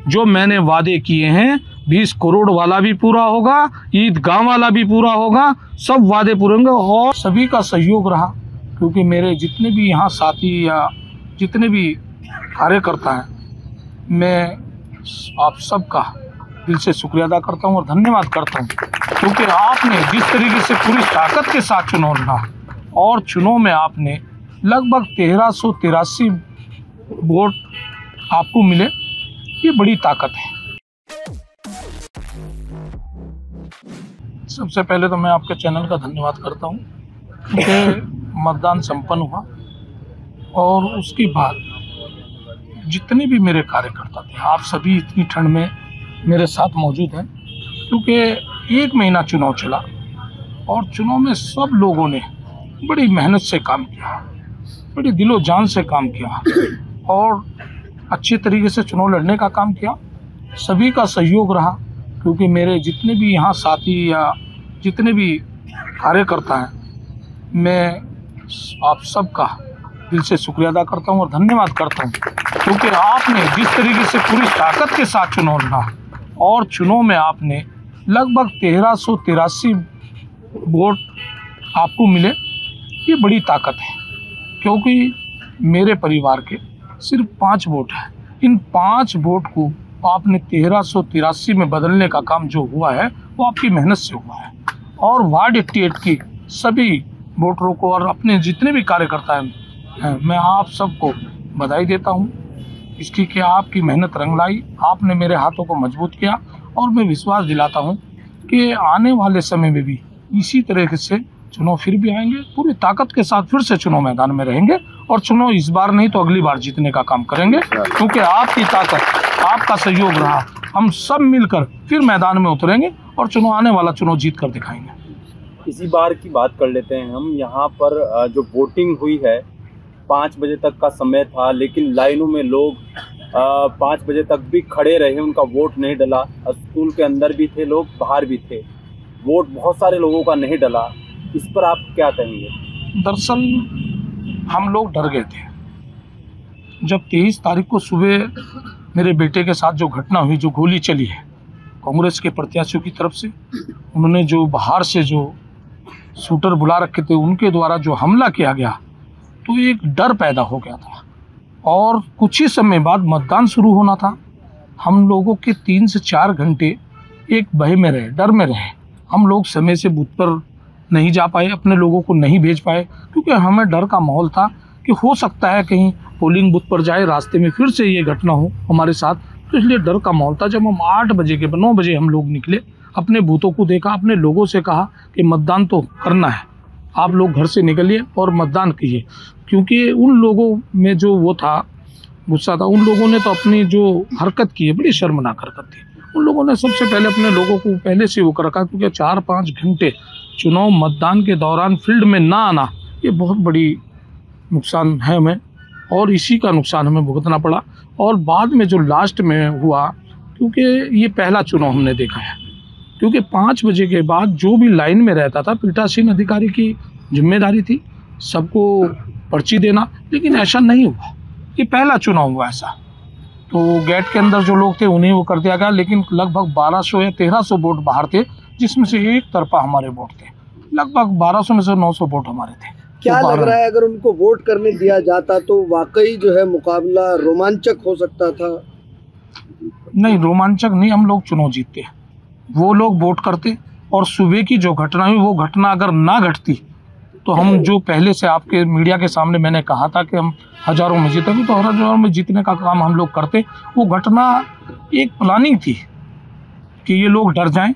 जो मैंने वादे किए हैं 20 करोड़ वाला भी पूरा होगा, ईदगाह वाला भी पूरा होगा, सब वादे पूरे होंगे। और सभी का सहयोग रहा, क्योंकि मेरे जितने भी यहाँ साथी या जितने भी कार्यकर्ता हैं, मैं आप सबका दिल से शुक्रिया अदा करता हूँ और धन्यवाद करता हूँ, क्योंकि आपने जिस तरीके से पूरी ताकत के साथ चुनाव लड़ा और चुनाव में आपने लगभग 1383 वोट आपको मिले, ये बड़ी ताकत है। सबसे पहले तो मैं आपके चैनल का धन्यवाद करता हूँ कि मतदान संपन्न हुआ और उसके बाद जितने भी मेरे कार्यकर्ता थे, आप सभी इतनी ठंड में मेरे साथ मौजूद हैं, क्योंकि 1 महीना चुनाव चला और चुनाव में सब लोगों ने बड़ी मेहनत से काम किया, बड़ी दिलो जान से काम किया और अच्छे तरीके से चुनाव लड़ने का काम किया। सभी का सहयोग रहा, क्योंकि मेरे जितने भी यहाँ साथी या जितने भी कार्यकर्ता हैं, मैं आप सबका दिल से शुक्रिया अदा करता हूँ और धन्यवाद करता हूँ, क्योंकि आपने जिस तरीके से पूरी ताकत के साथ चुनाव लड़ा और चुनाव में आपने लगभग 1383 वोट आपको मिले, ये बड़ी ताकत है। क्योंकि मेरे परिवार के सिर्फ 5 वोट हैं, इन 5 वोट को आपने 1383 में बदलने का काम जो हुआ है वो आपकी मेहनत से हुआ है। और वार्ड 88 की सभी वोटरों को और अपने जितने भी कार्यकर्ता हैं, मैं आप सबको बधाई देता हूं इसकी कि आपकी मेहनत रंग लाई, आपने मेरे हाथों को मजबूत किया और मैं विश्वास दिलाता हूं कि आने वाले समय में भी इसी तरीके से चुनाव फिर भी आएंगे, पूरी ताकत के साथ फिर से चुनाव मैदान में रहेंगे और चुनाव इस बार नहीं तो अगली बार जीतने का काम करेंगे, क्योंकि आपकी ताकत, आपका सहयोग रहा। हम सब मिलकर फिर मैदान में उतरेंगे और चुनाव आने वाला चुनाव जीत कर दिखाएंगे। इसी बार की बात कर लेते हैं हम। यहाँ पर जो वोटिंग हुई है 5 बजे तक का समय था, लेकिन लाइनों में लोग 5 बजे तक भी खड़े रहे, उनका वोट नहीं डला। स्कूल के अंदर भी थे लोग, बाहर भी थे, वोट बहुत सारे लोगों का नहीं डला। इस पर आप क्या कहेंगे? दरअसल हम लोग डर गए थे जब 23 तारीख को सुबह मेरे बेटे के साथ जो घटना हुई, जो गोली चली है कांग्रेस के प्रत्याशियों की तरफ से, उन्होंने जो बाहर से जो शूटर बुला रखे थे उनके द्वारा जो हमला किया गया, तो एक डर पैदा हो गया था। और कुछ ही समय बाद मतदान शुरू होना था। हम लोगों के 3 से 4 घंटे एक भय में रहे, डर में रहे। हम लोग समय से बूथ पर नहीं जा पाए, अपने लोगों को नहीं भेज पाए, क्योंकि हमें डर का माहौल था कि हो सकता है कहीं पोलिंग बूथ पर जाए, रास्ते में फिर से ये घटना हो हमारे साथ। तो इसलिए डर का माहौल था। जब हम 8 बजे के 9 बजे हम लोग निकले, अपने बूथों को देखा, अपने लोगों से कहा कि मतदान तो करना है, आप लोग घर से निकलिए और मतदान कीजिए। क्योंकि उन लोगों में जो वो था, गुस्सा था, उन लोगों ने तो अपनी जो हरकत की है बड़ी शर्मनाक हरकत थी। उन लोगों ने सबसे पहले अपने लोगों को पहले से वो कर रखा, क्योंकि 4-5 घंटे चुनाव मतदान के दौरान फील्ड में ना आना, ये बहुत बड़ी नुकसान है हमें, और इसी का नुकसान हमें भुगतना पड़ा। और बाद में जो लास्ट में हुआ, क्योंकि ये पहला चुनाव हमने देखा है, क्योंकि 5 बजे के बाद जो भी लाइन में रहता था, पीठासीन अधिकारी की जिम्मेदारी थी सबको पर्ची देना, लेकिन ऐसा नहीं हुआ। ये पहला चुनाव हुआ ऐसा। तो गेट के अंदर जो लोग थे उन्हें वो कर दिया गया, लेकिन लगभग 1200 या 1300 वोट बाहर थे, जिसमें से एक तरफा हमारे वोट थे। लगभग 1200 में से 900 वोट हमारे थे। क्या लग रहा है, अगर उनको वोट करने दिया जाता तो वाकई जो है मुकाबला रोमांचक हो सकता था? नहीं, रोमांचक नहीं, हम लोग चुनाव जीतते, वो लोग वोट करते। और सुबह की जो घटना हुई, वो घटना अगर ना घटती तो हम जो पहले से आपके मीडिया के सामने मैंने कहा था कि हम हज़ारों में जीतेंगे, तो हज़ारों में जीतने का काम हम लोग करते। वो घटना एक प्लानिंग थी कि ये लोग डर जाएं,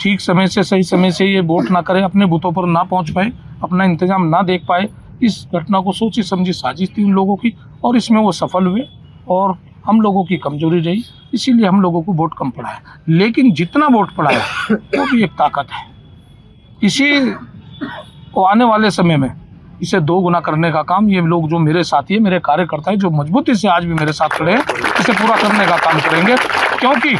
ठीक समय से सही समय से ये वोट ना करें, अपने बूथों पर ना पहुंच पाए, अपना इंतजाम ना देख पाए। इस घटना को सोची समझी साजिश थी उन लोगों की, और इसमें वो सफल हुए। और हम लोगों की कमजोरी रही, इसीलिए हम लोगों को वोट कम पड़ा है। लेकिन जितना वोट पड़ा है वो भी एक ताकत है। इसी को आने वाले समय में इसे 2 गुना करने का काम ये लोग जो मेरे साथी हैं, मेरे कार्यकर्ता हैं, जो मजबूती से आज भी मेरे साथ खड़े हैं, इसे पूरा करने का काम करेंगे। क्योंकि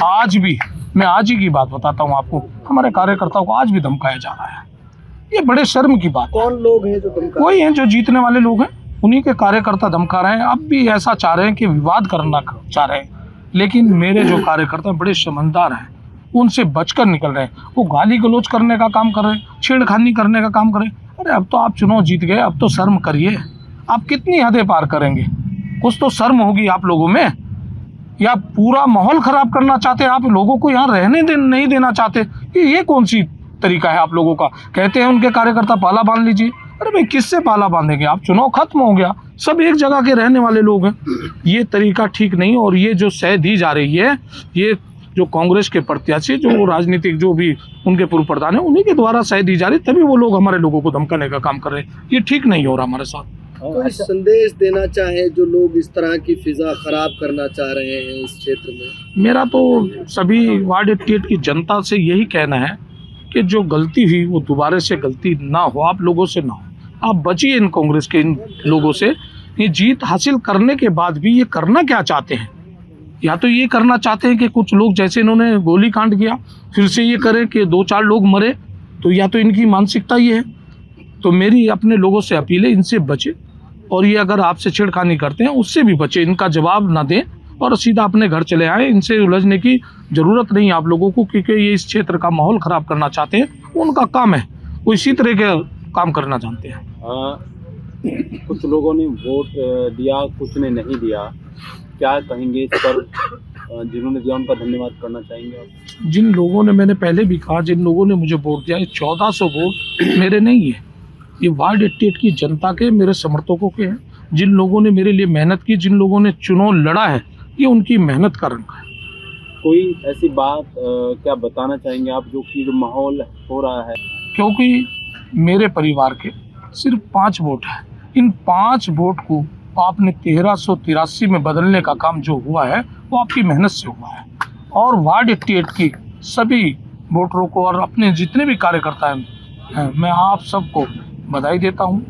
आज भी, मैं आज ही की बात बताता हूँ आपको, हमारे कार्यकर्ताओं को आज भी धमकाया जा रहा है। ये बड़े शर्म की बात है। कौन लोग हैं जो धमका? वही हैं जो जीतने वाले लोग हैं, उन्हीं के कार्यकर्ता धमका रहे हैं। अब भी ऐसा चाह रहे हैं कि विवाद करना चाह रहे हैं, लेकिन मेरे जो कार्यकर्ता बड़े समझदार हैं, उनसे बचकर निकल रहे हैं। वो गाली गलौज करने का काम कर रहे हैं, छेड़खानी करने का काम कर रहे हैं। अरे अब तो आप चुनाव जीत गए, अब तो शर्म करिए। आप कितनी हदें पार करेंगे? कुछ तो शर्म होगी आप लोगों में। या पूरा माहौल खराब करना चाहते हैं आप, लोगों को यहाँ नहीं देना चाहते? कि ये कौन सी तरीका है आप लोगों का? कहते हैं उनके कार्यकर्ता पाला बांध लीजिए। अरे भाई किससे पाला बांधेंगे आप? चुनाव खत्म हो गया, सब एक जगह के रहने वाले लोग हैं। ये तरीका ठीक नहीं। और ये जो सह दी जा रही है, ये जो कांग्रेस के प्रत्याशी, जो राजनीतिक जो भी उनके पूर्व प्रधान है, उन्हीं के द्वारा सह दी जा रही, तभी वो लोग हमारे लोगों को धमकाने का काम कर रहे हैं। ये ठीक नहीं हो रहा हमारे साथ। कोई संदेश देना चाहे जो लोग इस तरह की फिजा खराब करना चाह रहे हैं इस क्षेत्र में? मेरा तो सभी वार्ड 88 की जनता से यही कहना है कि जो गलती हुई वो दोबारा से गलती ना हो, आप लोगों से ना हो। आप बचिए इन कांग्रेस के इन लोगों से। ये जीत हासिल करने के बाद भी ये करना क्या चाहते हैं? या तो ये करना चाहते हैं कि कुछ लोग जैसे इन्होंने गोली कांड किया फिर से ये करें कि 2-4 लोग मरे, तो या तो इनकी मानसिकता ये है। तो मेरी अपने लोगों से अपील है, इनसे बचे। और ये अगर आपसे छेड़खानी करते हैं उससे भी बचे, इनका जवाब ना दें और सीधा अपने घर चले आए। इनसे उलझने की ज़रूरत नहीं है आप लोगों को, क्योंकि ये इस क्षेत्र का माहौल ख़राब करना चाहते हैं। उनका काम है, वो इसी तरह के काम करना जानते हैं। कुछ लोगों ने वोट दिया, कुछ ने नहीं दिया, क्या कहेंगे इस पर? जिन्होंने दिया उनका धन्यवाद करना चाहेंगे आप? जिन लोगों ने, मैंने पहले भी कहा, जिन लोगों ने मुझे वोट दिया, ये 1400 वोट मेरे नहीं है, ये वार्ड 88 की जनता के, मेरे समर्थकों के हैं। जिन लोगों ने मेरे लिए मेहनत की, जिन लोगों ने चुनाव लड़ा है, ये उनकी मेहनत का रंग है। कोई ऐसी बात क्या बताना चाहेंगे आप जो कि जो माहौल हो रहा है? क्योंकि मेरे परिवार के सिर्फ 5 वोट हैं, इन 5 वोट को आपने 1383 में बदलने का काम जो हुआ है वो आपकी मेहनत से हुआ है। और वार्ड 88 की सभी वोटरों को और अपने जितने भी कार्यकर्ता हैं, मैं आप सबको बधाई देता हूं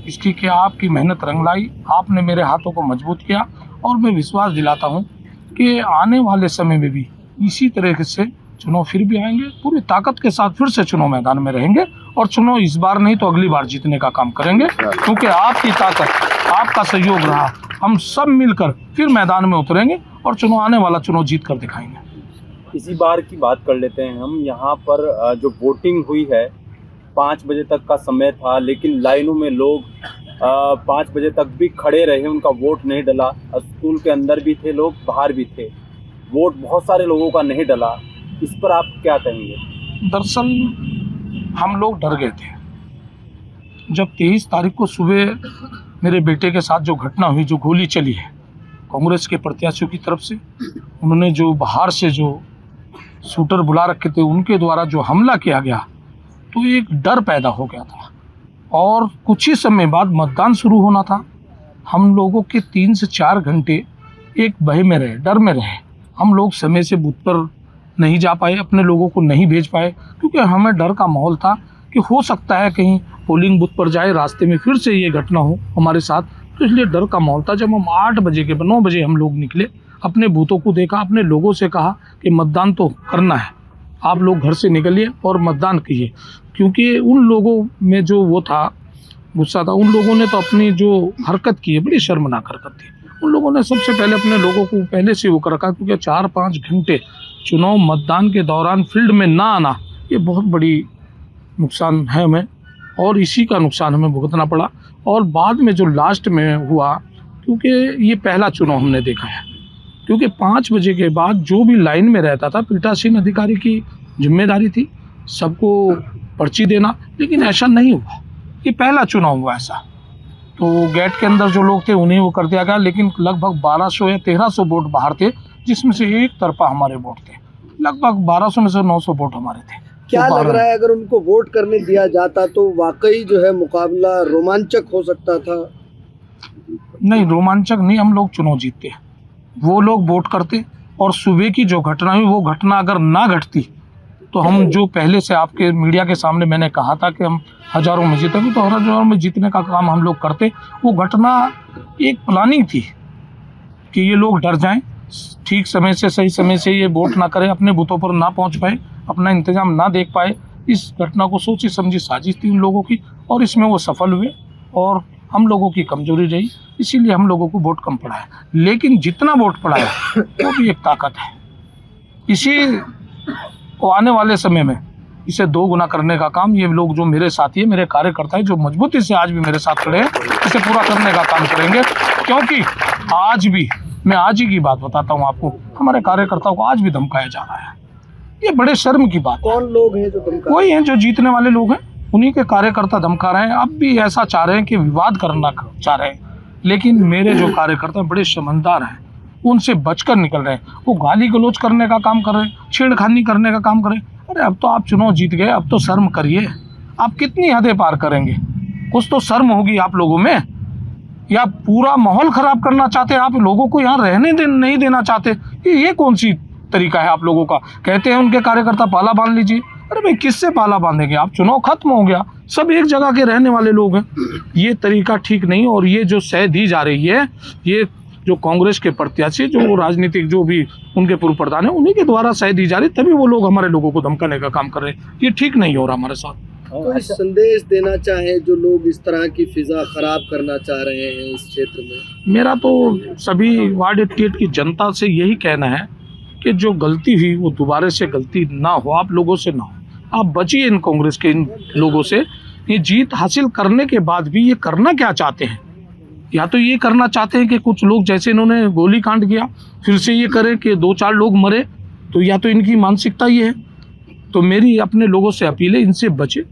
इसकी कि आपकी मेहनत रंग लाई, आपने मेरे हाथों को मजबूत किया। और मैं विश्वास दिलाता हूं कि आने वाले समय में भी इसी तरह से चुनाव फिर भी आएंगे, पूरी ताकत के साथ फिर से चुनाव मैदान में रहेंगे और चुनाव इस बार नहीं तो अगली बार जीतने का काम करेंगे। क्योंकि आपकी ताकत, आपका सहयोग रहा, हम सब मिलकर फिर मैदान में उतरेंगे और चुनाव, आने वाला चुनाव जीत कर दिखाएंगे। इसी बार की बात कर लेते हैं हम। यहाँ पर जो वोटिंग हुई है 5 बजे तक का समय था, लेकिन लाइनों में लोग 5 बजे तक भी खड़े रहे, उनका वोट नहीं डला। स्कूल के अंदर भी थे लोग, बाहर भी थे, वोट बहुत सारे लोगों का नहीं डला। इस पर आप क्या कहेंगे? दरअसल हम लोग डर गए थे जब 23 तारीख को सुबह मेरे बेटे के साथ जो घटना हुई, जो गोली चली है कांग्रेस के प्रत्याशियों की तरफ से, उन्होंने जो बाहर से जो शूटर बुला रखे थे उनके द्वारा जो हमला किया गया, तो एक डर पैदा हो गया था। और कुछ ही समय बाद मतदान शुरू होना था। हम लोगों के 3 से 4 घंटे एक भय में रहे, डर में रहे। हम लोग समय से बूथ पर नहीं जा पाए, अपने लोगों को नहीं भेज पाए, क्योंकि हमें डर का माहौल था कि हो सकता है कहीं पोलिंग बूथ पर जाए, रास्ते में फिर से ये घटना हो हमारे साथ। तो इसलिए डर का माहौल था। जब हम 8 बजे के 9 बजे हम लोग निकले, अपने बूथों को देखा, अपने लोगों से कहा कि मतदान तो करना है, आप लोग घर से निकलिए और मतदान कीजिए। क्योंकि उन लोगों में जो वो था, गुस्सा था, उन लोगों ने तो अपनी जो हरकत की है, बड़ी शर्मनाक हरकत थी। उन लोगों ने सबसे पहले अपने लोगों को पहले से वो कर रखा, क्योंकि 4-5 घंटे चुनाव मतदान के दौरान फील्ड में ना आना, ये बहुत बड़ी नुकसान है हमें, और इसी का नुकसान हमें भुगतना पड़ा। और बाद में जो लास्ट में हुआ, क्योंकि ये पहला चुनाव हमने देखा है, क्योंकि 5 बजे के बाद जो भी लाइन में रहता था, पीठासीन अधिकारी की जिम्मेदारी थी सबको पर्ची देना, लेकिन ऐसा नहीं हुआ। ये पहला चुनाव हुआ ऐसा। तो गेट के अंदर जो लोग थे उन्हें वो कर दिया गया, लेकिन लगभग 1200 या 1300 वोट बाहर थे, जिसमें से एक तरफा हमारे वोट थे। लगभग 1200 में से 900 वोट हमारे थे। क्या लग रहा है अगर उनको वोट करने दिया जाता तो वाकई जो है मुकाबला रोमांचक हो सकता था? नहीं, रोमांचक नहीं, हम लोग चुनाव जीतते। वो लोग वोट करते, और सुबह की जो घटना हुई वो घटना अगर ना घटती तो हम जो पहले से आपके मीडिया के सामने मैंने कहा था कि हम हज़ारों में जीतेंगे, तो हज़ारों में जीतने का काम हम लोग करते। वो घटना एक प्लानिंग थी कि ये लोग डर जाएं, ठीक समय से सही समय से ये वोट ना करें, अपने बूथों पर ना पहुंच पाए, अपना इंतजाम ना देख पाए। इस घटना को सोची समझी साजिश थी उन लोगों की, और इसमें वो सफल हुए और हम लोगों की कमजोरी रही, इसीलिए हम लोगों को वोट कम पड़ा है। लेकिन जितना वोट पड़ा है वो भी एक ताकत है। इसी को आने वाले समय में इसे 2 गुना करने का काम ये लोग जो मेरे साथी है, मेरे कार्यकर्ता है, जो मजबूती से आज भी मेरे साथ खड़े हैं, इसे पूरा करने का काम करेंगे। क्योंकि आज भी मैं आज ही की बात बताता हूँ आपको, हमारे कार्यकर्ताओं को आज भी धमकाया जा रहा है। ये बड़े शर्म की बात है। कौन लोग हैं जो धमका? वही हैं जो जीतने वाले लोग हैं, उन्हीं के कार्यकर्ता धमका रहे हैं। अब भी ऐसा चाह रहे हैं कि विवाद करना चाह रहे हैं, लेकिन मेरे जो कार्यकर्ता बड़े समझदार हैं, उनसे बचकर निकल रहे हैं। वो गाली गलौज करने का काम कर रहे हैं, छेड़खानी करने का काम कर रहे हैं। अरे अब तो आप चुनाव जीत गए, अब तो शर्म करिए। आप कितनी हदें पार करेंगे? कुछ तो शर्म होगी आप लोगों में। या पूरा माहौल खराब करना चाहते हैं आप, लोगों को यहाँ रहने नहीं देना चाहते? ये कौन सी तरीका है आप लोगों का? कहते हैं उनके कार्यकर्ता पाला बांध लीजिए। अरे भाई किससे पाला बांधेंगे आप? चुनाव खत्म हो गया, सब एक जगह के रहने वाले लोग हैं। ये तरीका ठीक नहीं। और ये जो सह दी जा रही है, ये जो कांग्रेस के प्रत्याशी, जो राजनीतिक जो भी उनके पूर्व प्रधान है, उन्हीं के द्वारा सह दी जा रही, तभी वो लोग हमारे लोगों को धमकाने का काम कर रहे हैं। ये ठीक नहीं हो रहा हमारे साथ। तो इस संदेश देना चाहे जो लोग इस तरह की फिजा खराब करना चाह रहे हैं इस क्षेत्र में? मेरा तो सभी वार्ड 88 की जनता से यही कहना है कि जो गलती हुई वो दोबारा से गलती ना हो, आप लोगों से ना हो। आप बचिए इन कांग्रेस के इन लोगों से। ये जीत हासिल करने के बाद भी ये करना क्या चाहते हैं? या तो ये करना चाहते हैं कि कुछ लोग जैसे इन्होंने गोली कांड किया फिर से ये करें कि 2-4 लोग मरे, तो या तो इनकी मानसिकता ये है। तो मेरी अपने लोगों से अपील है, इनसे बचे।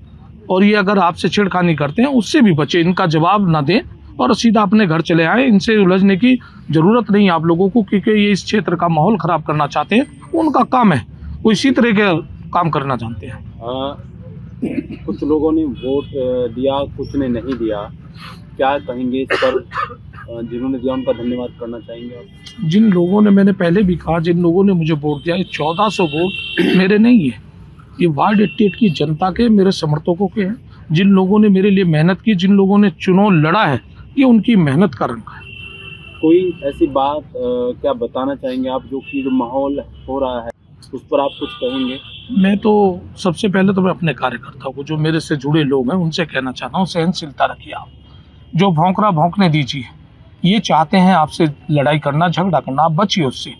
और ये अगर आपसे छेड़खानी करते हैं उससे भी बचे, इनका जवाब ना दें और सीधा अपने घर चले आए। इनसे उलझने की ज़रूरत नहीं है आप लोगों को, क्योंकि ये इस क्षेत्र का माहौल ख़राब करना चाहते हैं। उनका काम है, वो इसी तरह के काम करना जानते हैं। कुछ लोगों ने वोट दिया, कुछ ने नहीं दिया, क्या कहेंगे इस पर? जिन्होंने दिया उनका धन्यवाद करना चाहेंगे आप? जिन लोगों ने, मैंने पहले भी कहा, जिन लोगों ने मुझे वोट दिया, ये 1400 वोट मेरे नहीं है, ये वार्ड 88 की जनता के, मेरे समर्थकों के हैं। जिन लोगों ने मेरे लिए मेहनत की, जिन लोगों ने चुनाव लड़ा है, ये उनकी मेहनत का रंग है। कोई ऐसी बात क्या बताना चाहेंगे आप, जो कि जो माहौल हो रहा है उस पर आप कुछ कहेंगे? मैं तो सबसे पहले तो मैं अपने कार्यकर्ताओं को, जो मेरे से जुड़े लोग हैं, उनसे कहना चाहता हूँ, सहनशीलता रखिए। आप जो भौंकरा भौंकने दीजिए, ये चाहते हैं आपसे लड़ाई करना, झगड़ा करना, आप बचिए उससे।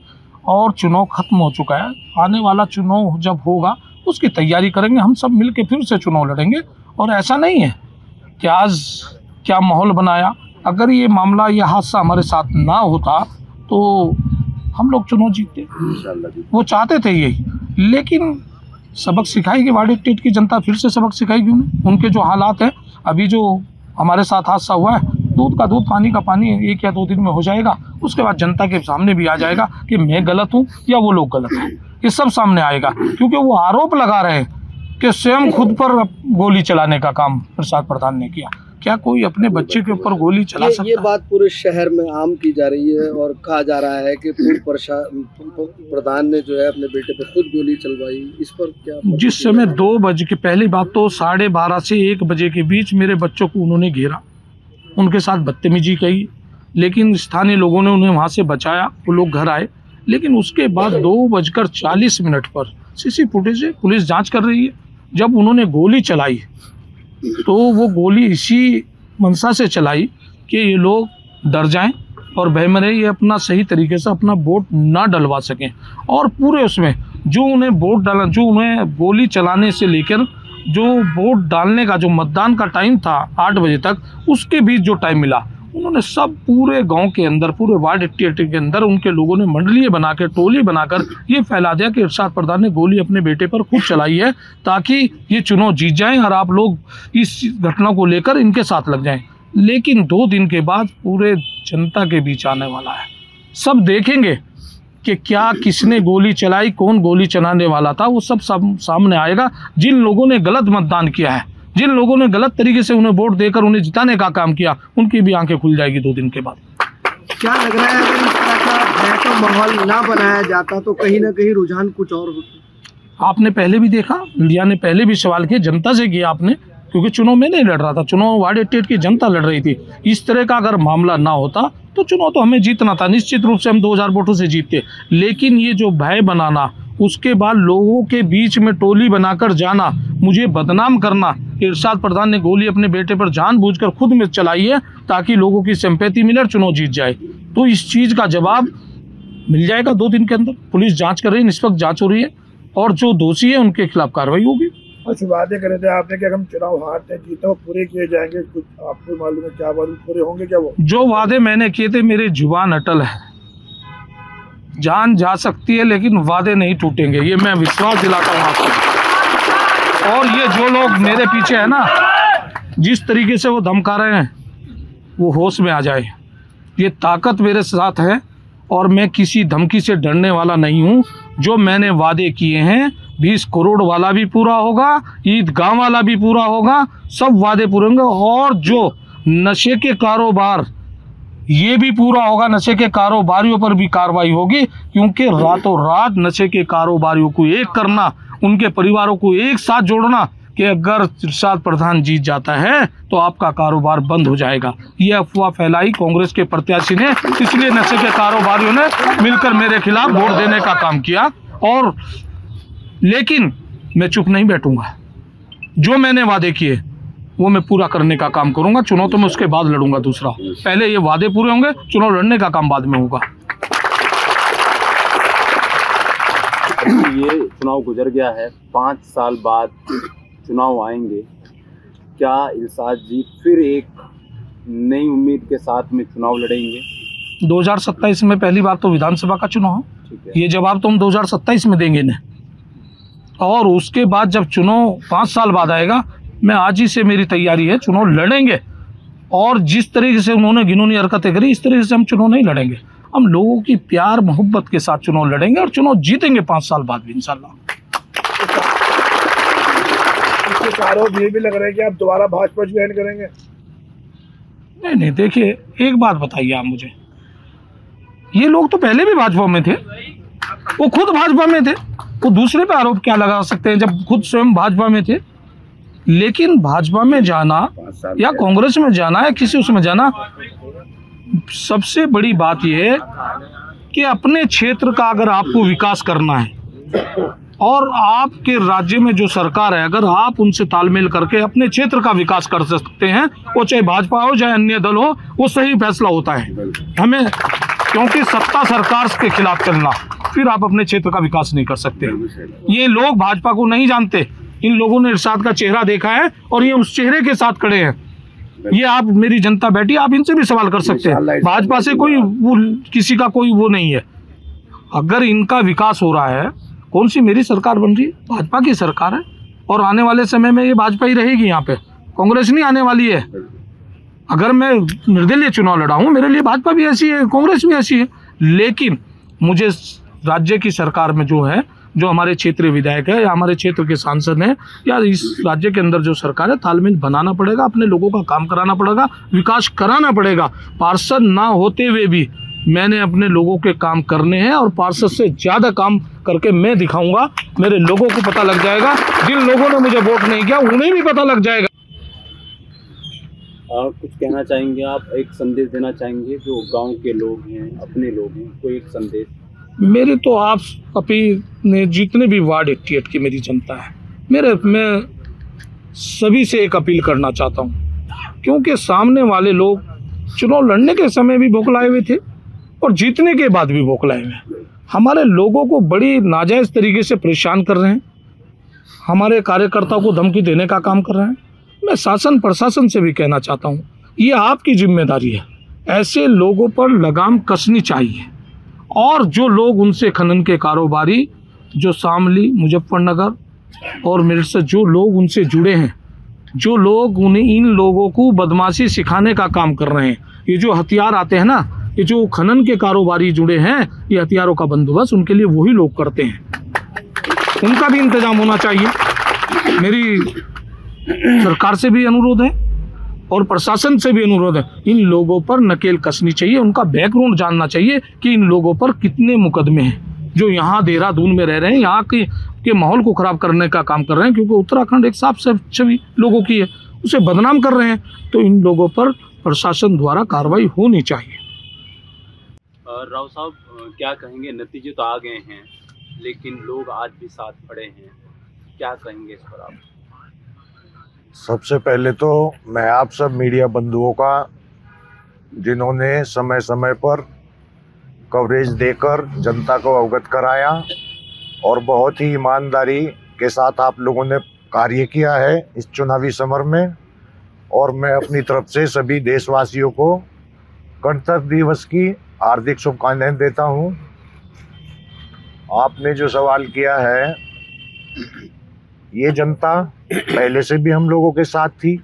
और चुनाव खत्म हो चुका है, आने वाला चुनाव जब होगा उसकी तैयारी करेंगे, हम सब मिल के फिर से चुनाव लड़ेंगे। और ऐसा नहीं है कि आज क्या माहौल बनाया, अगर ये मामला, ये हादसा हमारे साथ ना होता तो हम लोग चुनाव जीतते। वो चाहते थे यही, लेकिन सबक सिखाएगी वार्ड 88 की जनता, फिर से सबक सिखाएगी उन्हें। उनके जो हालात हैं, अभी जो हमारे साथ हादसा हुआ है, दूध का दूध पानी का पानी 1 या 2 दिन में हो जाएगा। उसके बाद जनता के सामने भी आ जाएगा कि मैं गलत हूँ या वो लोग गलत हैं। ये सब सामने आएगा, क्योंकि वो आरोप लगा रहे हैं कि स्वयं खुद पर गोली चलाने का काम प्रसाद प्रधान ने किया। क्या कोई अपने बच्चे के ऊपर गोली चला सकता है? ये बात पूरे शहर में आम की जा रही है और कहा जा रहा है कि पूर्व प्रधान ने जो है अपने बेटे पे खुद गोली चलवाई। इस पर क्या? जिस समय 2 बजे की, पहली बात तो 12:30 से 1 बजे के बीच मेरे बच्चों को उन्होंने घेरा, उनके साथ बदतमीजी की, लेकिन स्थानीय लोगों ने उन्हें वहाँ से बचाया, वो लोग घर आए। लेकिन उसके बाद 2:40 पर सीसी फुटेज है, पुलिस जांच कर रही है, जब उन्होंने गोली चलाई तो वो गोली इसी मंशा से चलाई कि ये लोग डर जाएं और भय में रहे, ये अपना सही तरीके से अपना वोट ना डलवा सकें। और पूरे उसमें जो उन्हें वोट डाला, जो उन्हें गोली चलाने से लेकर जो वोट डालने का जो मतदान का टाइम था 8 बजे तक, उसके बीच जो टाइम मिला, उन्होंने सब पूरे गांव के अंदर, पूरे वार्ड 88 के अंदर उनके लोगों ने मंडलियाँ बनाकर, टोली बनाकर ये फैला दिया कि इरशाद प्रधान ने गोली अपने बेटे पर खुद चलाई है, ताकि ये चुनाव जीत जाएं और आप लोग इस घटना को लेकर इनके साथ लग जाएं। लेकिन 2 दिन के बाद पूरे जनता के बीच आने वाला है, सब देखेंगे कि क्या किसने गोली चलाई, कौन गोली चलाने वाला था, वो सब सामने आएगा। जिन लोगों ने गलत मतदान किया है, जिन लोगों ने गलत तरीके से उन्हें वोट देकर उन्हें जिताने का काम किया, उनकी भी आंखें खुल जाएगी 2 दिन के बाद। क्या लग रहा है, अगर इस तरह का भय का माहौल ना बनाया जाता तो कहीं ना कहीं रुझान कुछ और होता? आपने पहले भी देखा, मीडिया ने पहले भी सवाल किए, जनता से किया आपने, क्योंकि चुनाव में नहीं लड़ रहा था, चुनाव वार्ड 88 की जनता लड़ रही थी। इस तरह का अगर मामला ना होता तो चुनाव तो हमें जीतना था, निश्चित रूप से हम 2000 वोटों से जीतते। लेकिन ये जो भय बनाना उसके बाद लोगों के बीच में टोली बनाकर जाना, मुझे बदनाम करना। इरशाद प्रधान ने गोली अपने बेटे पर जानबूझकर खुद में चलाई है ताकि लोगों की सिंपैथी मिले और चुनाव जीत जाए। तो इस चीज़ का जवाब मिल जाएगा 2 दिन के अंदर। पुलिस जांच कर रही है, निष्पक्ष जांच हो रही है और जो दोषी है उनके खिलाफ कार्रवाई होगी। कुछ वादे करे थे आपने कि हम चुनाव हारते जीते वो पूरे किए जाएंगे, कुछ आपको मालूम है क्या वादे पूरे होंगे क्या? वो जो वादे मैंने किए थे मेरी जुबान अटल है। जान जा सकती है लेकिन वादे नहीं टूटेंगे, ये मैं विश्वास दिलाता हूँ आपको। और ये जो लोग मेरे पीछे है ना, जिस तरीके से वो धमका रहे हैं, वो होश में आ जाए। ये ताकत मेरे साथ है और मैं किसी धमकी से डरने वाला नहीं हूँ। जो मैंने वादे किए हैं 20 करोड़ वाला भी पूरा होगा, ईदगाह वाला भी पूरा होगा, सब वादे पूरे होंगे। और जो नशे के कारोबार, ये भी पूरा होगा। नशे के कारोबारियों पर भी कार्रवाई होगी, क्योंकि रातों रात नशे के कारोबारियों को एक करना, उनके परिवारों को एक साथ जोड़ना कि अगर इरशाद प्रधान जीत जाता है तो आपका कारोबार बंद हो जाएगा। ये अफवाह फैलाई कांग्रेस के प्रत्याशी ने, इसलिए नशे के कारोबारियों ने मिलकर मेरे खिलाफ वोट देने का काम किया। और लेकिन मैं चुप नहीं बैठूंगा, जो मैंने वादे किए वो मैं पूरा करने का काम करूंगा। चुनाव तो मैं उसके बाद लड़ूंगा दूसरा, पहले ये वादे पूरे होंगे, चुनाव लड़ने का काम बाद में होगा। ये चुनाव गुजर गया है, 5 साल बाद चुनाव आएंगे, क्या इरशाद जी फिर एक नई उम्मीद के साथ में चुनाव लड़ेंगे? 2027 में पहली बार तो विधानसभा का चुनाव है, ये जवाब तो हम 2027 में देंगे ना। और उसके बाद जब चुनाव 5 साल बाद आएगा, मैं आज ही से मेरी तैयारी है, चुनाव लड़ेंगे। और जिस तरीके से उन्होंने घिनौनी हरकतें करी, इस तरीके से हम चुनाव नहीं लड़ेंगे। हम लोगों की प्यार मोहब्बत के साथ चुनाव लड़ेंगे और चुनाव जीतेंगे 5 साल बाद भी इंशाल्लाह। इसके आरोप ये भी लग रहा है कि आप दोबारा भाजपा ज्वाइन करेंगे? नहीं, देखिए एक बात बताइए आप मुझे, ये लोग तो पहले भी भाजपा में थे, वो खुद भाजपा में थे, वो दूसरे पे आरोप क्या लगा सकते हैं जब खुद स्वयं भाजपा में थे। लेकिन भाजपा में जाना या कांग्रेस में जाना या किसी उसमें जाना, सबसे बड़ी बात यह है कि अपने क्षेत्र का अगर आपको विकास करना है और आपके राज्य में जो सरकार है, अगर आप उनसे तालमेल करके अपने क्षेत्र का विकास कर सकते हैं, वो चाहे भाजपा हो चाहे अन्य दल हो, वो सही फैसला होता है हमें। क्योंकि सत्ता सरकार के खिलाफ चलना, फिर आप अपने क्षेत्र का विकास नहीं कर सकते। ये लोग भाजपा को नहीं जानते, इन लोगों ने इरशाद का चेहरा देखा है और ये उस चेहरे के साथ खड़े हैं। ये आप, मेरी जनता बैठी, आप इनसे भी सवाल कर सकते हैं। भाजपा से कोई वो, किसी का कोई वो नहीं है। अगर इनका विकास हो रहा है, कौन सी मेरी सरकार बन रही है? भाजपा की सरकार है और आने वाले समय में ये भाजपा ही रहेगी यहाँ पे, कांग्रेस नहीं आने वाली है। अगर मैं निर्दलीय चुनाव लड़ा हूँ, मेरे लिए भाजपा भी ऐसी है, कांग्रेस भी ऐसी है। लेकिन मुझे राज्य की सरकार में जो है, जो हमारे क्षेत्रीय विधायक है या हमारे क्षेत्र के सांसद हैं या इस राज्य के अंदर जो सरकार है, तालमेल बनाना पड़ेगा, अपने लोगों का काम कराना पड़ेगा, विकास कराना पड़ेगा। पार्षद ना होते हुए भी मैंने अपने लोगों के काम करने हैं और पार्षद से ज़्यादा काम करके मैं दिखाऊंगा। मेरे लोगों को पता लग जाएगा, जिन लोगों ने मुझे वोट नहीं किया उन्हें भी पता लग जाएगा। कुछ कहना चाहेंगे आप, एक संदेश देना चाहेंगे जो गांव के लोग हैं, अपने लोग हैं, कोई एक संदेश? मेरे तो आप अपने जितने भी वार्ड 88 की मेरी जनता है, मैं सभी से एक अपील करना चाहता हूँ, क्योंकि सामने वाले लोग चुनाव लड़ने के समय भी बौखलाए हुए थे और जीतने के बाद भी बौखलाए हुए। हमारे लोगों को बड़ी नाजायज़ तरीके से परेशान कर रहे हैं, हमारे कार्यकर्ताओं को धमकी देने का काम कर रहे हैं। मैं शासन प्रशासन से भी कहना चाहता हूँ, ये आपकी जिम्मेदारी है, ऐसे लोगों पर लगाम कसनी चाहिए। और जो लोग उनसे खनन के कारोबारी, जो शामली, मुजफ्फरनगर और मेरे से जो लोग उनसे जुड़े हैं, जो लोग उन्हें, इन लोगों को बदमाशी सिखाने का काम कर रहे हैं, ये जो हथियार आते हैं ना, ये जो खनन के कारोबारी जुड़े हैं, ये हथियारों का बंदोबस्त उनके लिए वही लोग करते हैं, उनका भी इंतजाम होना चाहिए। मेरी सरकार से भी अनुरोध है और प्रशासन से भी अनुरोध है, इन लोगों पर नकेल कसनी चाहिए, उनका बैकग्राउंड जानना चाहिए कि इन लोगों पर कितने मुकदमे हैं जो यहाँ देहरादून में रह रहे हैं, यहाँ के माहौल को ख़राब करने का काम कर रहे हैं। क्योंकि उत्तराखंड एक साफ छवि लोगों की है, उसे बदनाम कर रहे हैं, तो इन लोगों पर प्रशासन द्वारा कार्रवाई होनी चाहिए। राव साहब क्या कहेंगे, नतीजे तो आ गए हैं, लेकिन लोग आज भी साथ खड़े हैं, क्या कहेंगे इस पर आप? सबसे पहले तो मैं आप सब मीडिया बंधुओं का, जिन्होंने समय समय पर कवरेज देकर जनता को अवगत कराया और बहुत ही ईमानदारी के साथ आप लोगों ने कार्य किया है इस चुनावी समर में, और मैं अपनी तरफ से सभी देशवासियों को गणतंत्र दिवस की हार्दिक शुभकामनाएं देता हूं। आपने जो सवाल किया है, ये जनता पहले से भी हम लोगों के साथ थी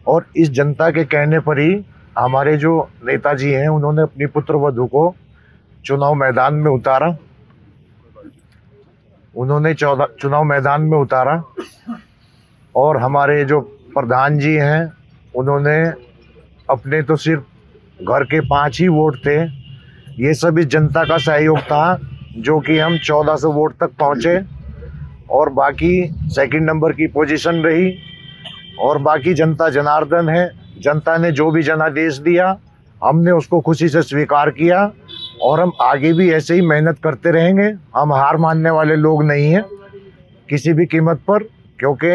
और इस जनता के कहने पर ही हमारे जो नेताजी हैं उन्होंने अपनी पुत्रवधू को चुनाव मैदान में उतारा। चुनाव मैदान में उतारा और हमारे जो प्रधान जी हैं उन्होंने अपने तो सिर्फ घर के 5 ही वोट थे, ये सब इस जनता का सहयोग था, जो कि हम 1400 वोट तक पहुंचे और बाकी सेकंड नंबर की पोजीशन रही। और बाकी जनता जनार्दन है, जनता ने जो भी जनादेश दिया हमने उसको खुशी से स्वीकार किया और हम आगे भी ऐसे ही मेहनत करते रहेंगे। हम हार मानने वाले लोग नहीं हैं किसी भी कीमत पर, क्योंकि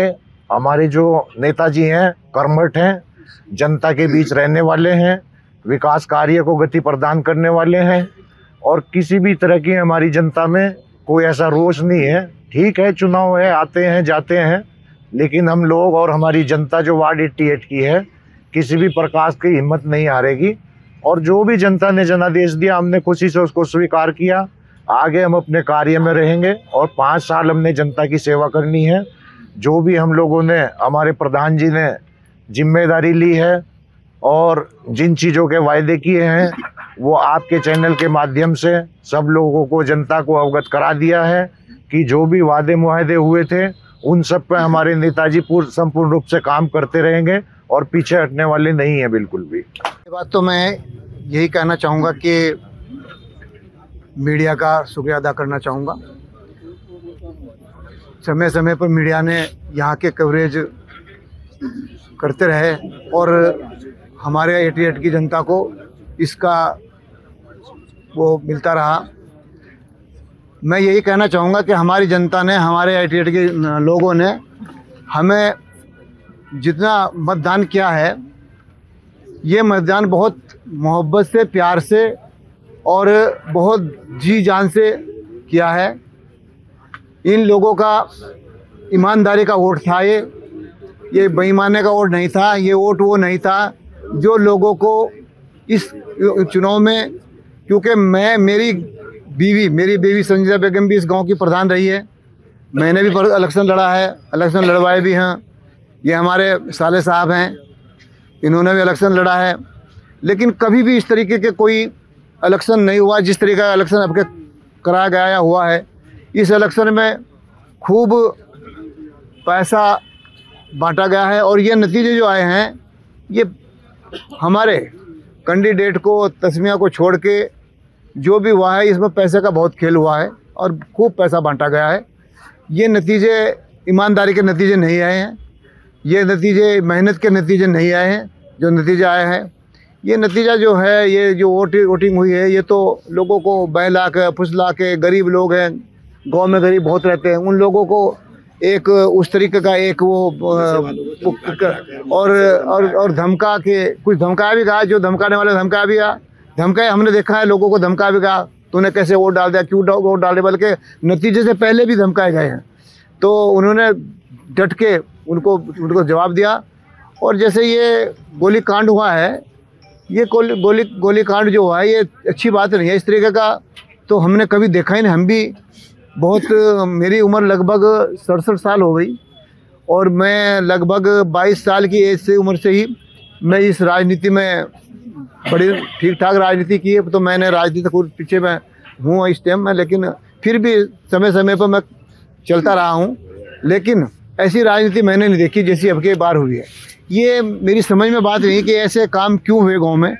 हमारे जो नेताजी हैं कर्मठ हैं, जनता के बीच रहने वाले हैं, विकास कार्य को गति प्रदान करने वाले हैं और किसी भी तरह की हमारी जनता में कोई ऐसा रोष नहीं है। ठीक है, चुनाव है, आते हैं जाते हैं, लेकिन हम लोग और हमारी जनता जो वार्ड 88 की है किसी भी प्रकार की हिम्मत नहीं हारेगी और जो भी जनता ने जनादेश दिया हमने खुशी से उसको स्वीकार किया। आगे हम अपने कार्य में रहेंगे और 5 साल हमने जनता की सेवा करनी है। जो भी हम लोगों ने, हमारे प्रधान जी ने जिम्मेदारी ली है और जिन चीज़ों के वायदे किए हैं वो आपके चैनल के माध्यम से सब लोगों को, जनता को अवगत करा दिया है कि जो भी वादे मुआहदे हुए थे उन सब पे हमारे नेताजी संपूर्ण रूप से काम करते रहेंगे और पीछे हटने वाले नहीं हैं बिल्कुल भी। ये बात तो मैं यही कहना चाहूँगा कि मीडिया का शुक्रिया अदा करना चाहूँगा। समय समय पर मीडिया ने यहाँ के कवरेज करते रहे और हमारे 88 की जनता को इसका वो मिलता रहा। मैं यही कहना चाहूँगा कि हमारी जनता ने, हमारे 88 के लोगों ने हमें जितना मतदान किया है, ये मतदान बहुत मोहब्बत से, प्यार से और बहुत जी जान से किया है। इन लोगों का ईमानदारी का वोट था, ये बेईमानी का वोट नहीं था। ये वोट वो नहीं था जो लोगों को इस चुनाव में, क्योंकि मेरी बीवी संजीदा बेगम भी इस गांव की प्रधान रही है, मैंने भी इलेक्शन लड़ा है, इलेक्शन लड़वाए भी हैं। ये हमारे साले साहब हैं, इन्होंने भी इलेक्शन लड़ा है, लेकिन कभी भी इस तरीके के कोई इलेक्शन नहीं हुआ जिस तरीके का इलेक्शन अब कराया गया या हुआ है। इस इलेक्शन में खूब पैसा बांटा गया है और ये नतीजे जो आए हैं ये हमारे कैंडिडेट को, तस्मिया को छोड़ के जो भी हुआ है इसमें पैसे का बहुत खेल हुआ है और खूब पैसा बांटा गया है। ये नतीजे ईमानदारी के नतीजे नहीं आए हैं, ये नतीजे मेहनत के नतीजे नहीं आए हैं। जो नतीजे आए हैं, ये नतीजा जो है, ये जो वोटिंग हुई है, ये तो लोगों को बहला के, फुसला के, गरीब लोग हैं, गांव में गरीब बहुत रहते हैं, उन लोगों को एक उस तरीके का एक वो और धमका के, कुछ धमकाया भी कहा, जो धमकाने वाले धमकाया भी कहा, धमकाए हमने देखा है, लोगों को धमका भी कहा, तूने कैसे वोट डाल दिया, क्यों वोट डाले, बल्कि नतीजे से पहले भी धमकाए गए हैं। तो उन्होंने डट के उनको जवाब दिया। और जैसे ये गोली कांड हुआ है, ये गोली कांड जो हुआ है ये अच्छी बात नहीं है। इस तरीके का तो हमने कभी देखा ही नहीं। हम भी बहुत, मेरी उम्र लगभग 67 साल हो गई और मैं लगभग 22 साल की एज से, उम्र से ही मैं इस राजनीति में बड़ी ठीक ठाक राजनीति की है। तो मैंने राजनीति को पीछे में हूँ इस टाइम में, लेकिन फिर भी समय समय पर मैं चलता रहा हूँ, लेकिन ऐसी राजनीति मैंने नहीं देखी जैसी अब की बार हुई है। ये मेरी समझ में बात नहीं कि ऐसे काम क्यों हुए गांव में,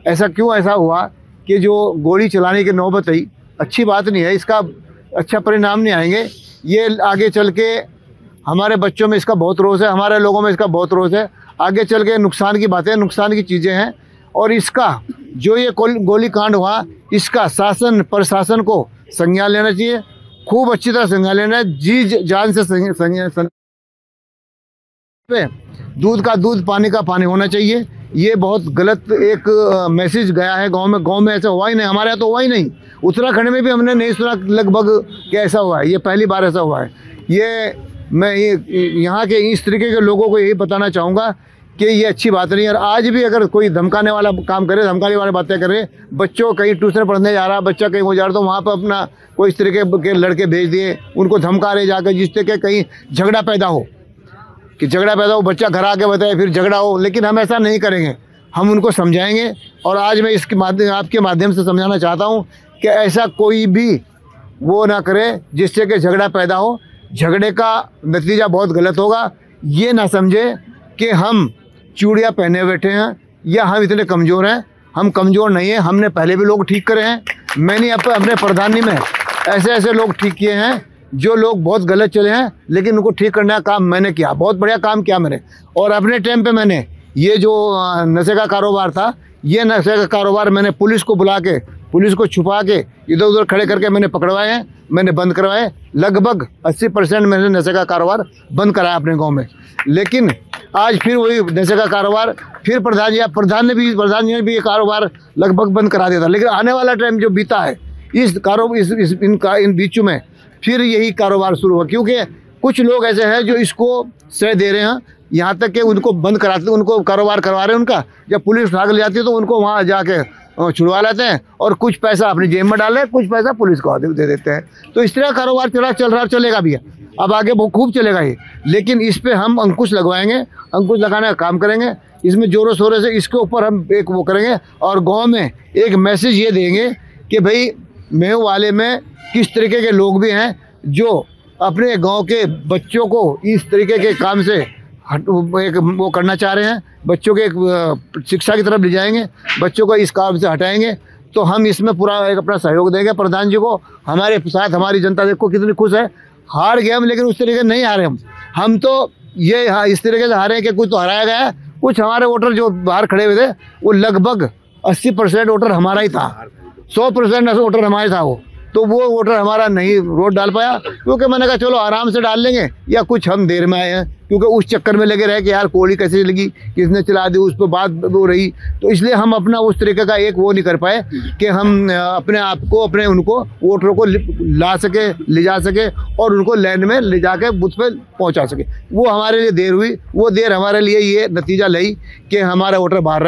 ऐसा हुआ कि जो गोली चलाने की नौबत आई। अच्छी बात नहीं है, इसका अच्छा परिणाम नहीं आएंगे। ये आगे चल के हमारे बच्चों में इसका बहुत रोष है, हमारे लोगों में इसका बहुत रोष है। आगे चल के नुकसान की बातें, नुकसान की चीज़ें हैं। और इसका जो ये गोली कांड हुआ, इसका शासन प्रशासन को संज्ञान लेना चाहिए खूब अच्छी तरह संज्ञान लेना है, जी जान से पे दूध का दूध, पानी का पानी होना चाहिए। ये बहुत गलत एक मैसेज गया है गांव में। गांव में ऐसा हुआ ही नहीं, हमारे यहाँ तो हुआ ही नहीं। उत्तराखंड में भी हमने नहीं सुना लगभग कि ऐसा हुआ है, ये पहली बार ऐसा हुआ है। मैं यहाँ के इस तरीके के लोगों को यही बताना चाहूँगा कि ये अच्छी बात नहीं है। और आज भी अगर कोई धमकाने वाला काम करे, धमकाने वाली बातें करे, बच्चों कहीं ट्यूशन पढ़ने जा रहा, बच्चा कहीं हो जा रहा, तो वहाँ पर अपना कोई इस तरीके के लड़के भेज दिए, उनको धमका रहे जाकर, जिससे कि कहीं झगड़ा पैदा हो, बच्चा घर आके बताए फिर झगड़ा हो। लेकिन हम ऐसा नहीं करेंगे, हम उनको समझाएंगे। और आज मैं इसके माध्यम, आपके माध्यम से समझाना चाहता हूँ कि ऐसा कोई भी वो ना करे जिससे कि झगड़ा पैदा हो। झगड़े का नतीजा बहुत गलत होगा। ये ना समझे कि हम चूड़ियाँ पहने बैठे हैं या हम इतने कमज़ोर हैं। हम कमज़ोर नहीं हैं, हमने पहले भी लोग ठीक करे हैं। मैंने अपने प्रधानी में ऐसे लोग ठीक किए हैं जो लोग बहुत गलत चले हैं, लेकिन उनको ठीक करने का काम मैंने किया, बहुत बढ़िया काम किया मैंने। और अपने टाइम पे मैंने ये जो नशे का कारोबार था, ये नशे का कारोबार मैंने पुलिस को बुला के, पुलिस को छुपा के, इधर उधर खड़े करके मैंने पकड़वाए हैं, मैंने बंद करवाए। लगभग 80% मैंने नशे का कारोबार बंद कराया अपने गाँव में। लेकिन आज फिर वही नशे का कारोबार, फिर प्रधान ने भी ये कारोबार लगभग बंद करा दिया था। लेकिन आने वाला टाइम जो बीता है, इन बीचों में फिर यही कारोबार शुरू हुआ, क्योंकि कुछ लोग ऐसे हैं जो इसको श्रेय दे रहे हैं, यहाँ तक कि उनको बंद कराते, उनको कारोबार करवा रहे हैं उनका। जब पुलिस उठा के ले जाती है तो उनको वहाँ जाके छुड़वा लेते हैं और कुछ पैसा अपनी जेब में डाल रहे हैं, कुछ पैसा पुलिस को दे देते हैं। तो इस तरह कारोबार चल रहा, चलेगा भी, अब आगे वो खूब चलेगा ही। लेकिन इस पर हम अंकुश लगवाएंगे, अंकुश लगाने का काम करेंगे। इसमें जोरों शोरों से इसके ऊपर हम एक वो करेंगे और गाँव में एक मैसेज ये देंगे कि भाई मेहू वाले में किस तरीके के लोग भी हैं जो अपने गांव के बच्चों को इस तरीके के काम से एक वो करना चाह रहे हैं, बच्चों के एक शिक्षा की तरफ ले जाएंगे, बच्चों को इस काम से हटाएंगे। तो हम इसमें पूरा एक अपना सहयोग देंगे प्रधान जी को। हमारे साथ हमारी जनता देखो कितनी खुश है। हार गए हम, लेकिन उस तरीके नहीं हारे हम तो ये इस तरीके से हारे कि कुछ तो हराया गया है। कुछ हमारे वोटर जो बाहर खड़े हुए थे वो लगभग 80% वोटर हमारा ही था, 100% वोटर हमारे था तो वो वोटर हमारा नहीं वोट डाल पाया, क्योंकि मैंने कहा चलो आराम से डाल लेंगे, या कुछ हम देर में आए हैं, क्योंकि उस चक्कर में लगे रहे कि यार गोली कैसे लगी, किसने चला दी, उस पर बात वो रही। तो इसलिए हम अपना उस तरीके का एक वो नहीं कर पाए कि हम अपने आप को, अपने उनको वोटरों को ला सके, ले जा सके और उनको लाइन में ले जाके बूथ पे पहुंचा सके। वो हमारे लिए देर हुई। वो देर हमारे लिए ये नतीजा लाई कि हमारा वोटर बाहर